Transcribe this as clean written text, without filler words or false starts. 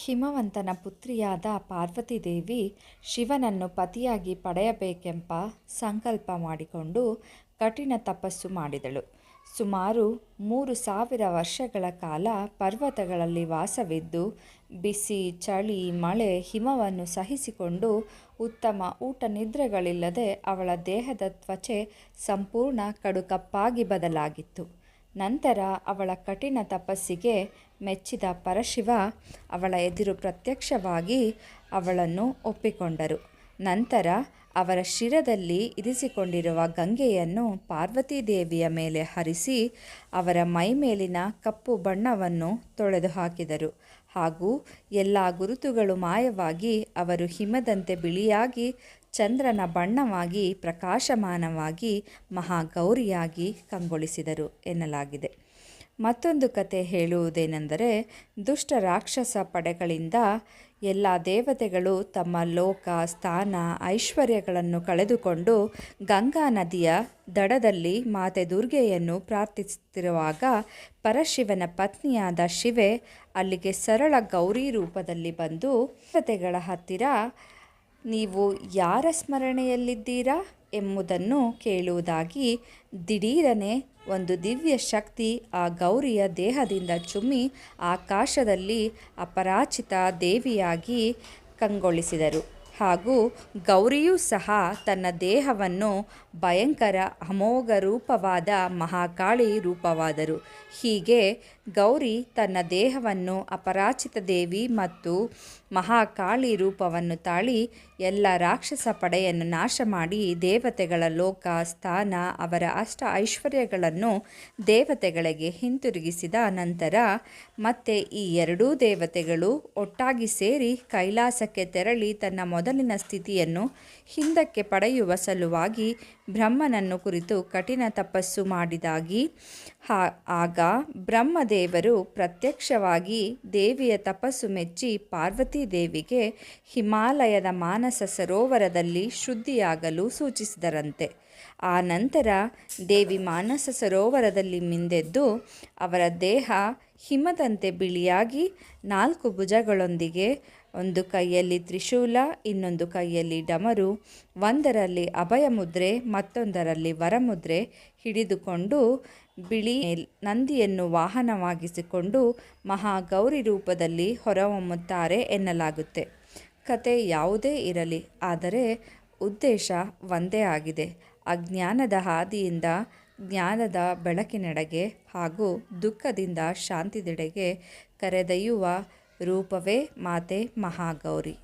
ಹಿಮವಂತನ ಪುತ್ರಿಯಾದ ಪಾರ್ವತೀದೇವಿ ಶಿವನನ್ನು ಪತಿಯಾಗಿ ಪಡೆಯಬೇಕೆಂಬ ಸಂಕಲ್ಪ ಮಾಡಿಕೊಂಡು ಕಠಿಣ ತಪಸ್ಸು ಮಾಡಿದಳು. ಸುಮಾರು 3,000 ವರ್ಷಗಳ ಕಾಲ ಪರ್ವತಗಳಲ್ಲಿ ವಾಸವಿದ್ದು ಬಿಸಿ, ಚಳಿ, ಮಳೆ, ಹಿಮವನ್ನು ಸಹಿಸಿಕೊಂಡು ಉತ್ತಮ ಊಟ ನಿದ್ರೆಗಳಿಲ್ಲದೆ ಅವಳ ದೇಹದ ತ್ವಚೆ ಸಂಪೂರ್ಣ ಕಡುಕಪ್ಪಾಗಿ ಬದಲಾಗಿತ್ತು. ನಂತರ ಅವಳ ಕಠಿಣ ತಪಸ್ಸಿಗೆ ಮೆಚ್ಚಿದ ಪರಶಿವ ಅವಳ ಎದುರು ಪ್ರತ್ಯಕ್ಷವಾಗಿ ಅವಳನ್ನು ಒಪ್ಪಿಕೊಂಡರು. ನಂತರ ಅವರ ಶಿರದಲ್ಲಿ ಇರಿಸಿಕೊಂಡಿರುವ ಗಂಗೆಯನ್ನು ಪಾರ್ವತೀದೇವಿಯ ಮೇಲೆ ಹರಿಸಿ ಅವರ ಮೈಮೇಲಿನ ಕಪ್ಪು ಬಣ್ಣವನ್ನು ತೊಳೆದು ಹಾಕಿದರು. ಹಾಗೂ ಎಲ್ಲ ಗುರುತುಗಳು ಮಾಯವಾಗಿ ಅವರು ಹಿಮದಂತೆ ಬಿಳಿಯಾಗಿ ಚಂದ್ರನ ಬಣ್ಣವಾಗಿ ಪ್ರಕಾಶಮಾನವಾಗಿ ಮಹಾಗೌರಿಯಾಗಿ ಕಂಗೊಳಿಸಿದರು ಎನ್ನಲಾಗಿದೆ. ಮತ್ತೊಂದು ಕತೆ ಹೇಳುವುದೇನೆಂದರೆ, ದುಷ್ಟ ರಾಕ್ಷಸ ಪಡೆಗಳಿಂದ ಎಲ್ಲ ದೇವತೆಗಳು ತಮ್ಮ ಲೋಕ, ಸ್ಥಾನ, ಐಶ್ವರ್ಯಗಳನ್ನು ಕಳೆದುಕೊಂಡು ಗಂಗಾ ನದಿಯ ದಡದಲ್ಲಿ ಮಾತೆ ದುರ್ಗೆಯನ್ನು ಪ್ರಾರ್ಥಿಸುತ್ತಿರುವಾಗ ಪರಶಿವನ ಪತ್ನಿಯಾದ ಶಿವೆ ಅಲ್ಲಿಗೆ ಸರಳ ಗೌರಿ ರೂಪದಲ್ಲಿ ಬಂದು ದೇವತೆಗಳ ಹತ್ತಿರ ನೀವು ಯಾರ ಸ್ಮರಣೆಯಲ್ಲಿದ್ದೀರಾ ಎಂಬುದನ್ನು ಕೇಳುವುದಾಗಿ ದಿಢೀರನೆ ಒಂದು ದಿವ್ಯ ಶಕ್ತಿ ಆ ಗೌರಿಯ ದೇಹದಿಂದ ಚುಮ್ಮಿ ಆಕಾಶದಲ್ಲಿ ಅಪರಾಜಿತ ದೇವಿಯಾಗಿ ಕಂಗೊಳಿಸಿದರು. ಹಾಗೂ ಗೌರಿಯೂ ಸಹ ತನ್ನ ದೇಹವನ್ನು ಭಯಂಕರ ಅಮೋಘ ರೂಪವಾದ ಮಹಾಕಾಳಿ ರೂಪವಾದರು. ಹೀಗೆ ಗೌರಿ ತನ್ನ ದೇಹವನ್ನು ಅಪರಾಜಿತ ದೇವಿ ಮತ್ತು ಮಹಾಕಾಳಿ ರೂಪವನ್ನು ತಾಳಿ ಎಲ್ಲ ರಾಕ್ಷಸ ಪಡೆಯನ್ನು ನಾಶ ಮಾಡಿ ದೇವತೆಗಳ ಲೋಕ, ಸ್ಥಾನ, ಅವರ ಅಷ್ಟ ಐಶ್ವರ್ಯಗಳನ್ನು ದೇವತೆಗಳಿಗೆ ಹಿಂತಿರುಗಿಸಿದ ನಂತರ ಮತ್ತೆ ಈ ಎರಡೂ ದೇವತೆಗಳು ಒಟ್ಟಾಗಿ ಸೇರಿ ಕೈಲಾಸಕ್ಕೆ ತೆರಳಿ ತನ್ನ ಮೊದಲಿನ ಸ್ಥಿತಿಯನ್ನು ಹಿಂದಕ್ಕೆ ಪಡೆಯುವ ಸಲುವಾಗಿ ಬ್ರಹ್ಮನನ್ನು ಕುರಿತು ಕಠಿಣ ತಪಸ್ಸು ಮಾಡಿದಾಗಿ ಆಗ ಬ್ರಹ್ಮದೇವರು ಪ್ರತ್ಯಕ್ಷವಾಗಿ ದೇವಿಯ ತಪಸ್ಸು ಮೆಚ್ಚಿ ಪಾರ್ವತೀದೇವಿಗೆ ಹಿಮಾಲಯದ ಮಾನಸ ಸರೋವರದಲ್ಲಿ ಶುದ್ಧಿಯಾಗಲು ಸೂಚಿಸಿದರಂತೆ. ಆ ನಂತರ ದೇವಿ ಮಾನಸ ಸರೋವರದಲ್ಲಿ ಮಿಂದೆದ್ದು ಅವರ ದೇಹ ಹಿಮದಂತೆ ಬಿಳಿಯಾಗಿ 4 ಭುಜಗಳೊಂದಿಗೆ ಒಂದು ಕೈಯಲ್ಲಿ ತ್ರಿಶೂಲ, ಇನ್ನೊಂದು ಕೈಯಲ್ಲಿ ಡಮರು, ಒಂದರಲ್ಲಿ ಅಭಯ ಮುದ್ರೆ ಮತ್ತೊಂದರಲ್ಲಿ ವರಮುದ್ರೆ ಹಿಡಿದುಕೊಂಡು ಬಿಳಿ ನಂದಿಯನ್ನು ವಾಹನವಾಗಿಸಿಕೊಂಡು ಮಹಾಗೌರಿ ರೂಪದಲ್ಲಿ ಹೊರಹೊಮ್ಮುತ್ತಾರೆ ಎನ್ನಲಾಗುತ್ತೆ. ಕತೆ ಯಾವುದೇ ಇರಲಿ, ಆದರೆ ಉದ್ದೇಶ ಒಂದೇ ಆಗಿದೆ. ಅಜ್ಞಾನದ ಹಾದಿಯಿಂದ ಜ್ಞಾನದ ಬೆಳಕಿನೆಡೆಗೆ ಹಾಗೂ ದುಃಖದಿಂದ ಶಾಂತಿದೆಡೆಗೆ ಕರೆದೊಯ್ಯುವ ರೂಪವೇ ಮಾತೆ ಮಹಾಗೌರಿ.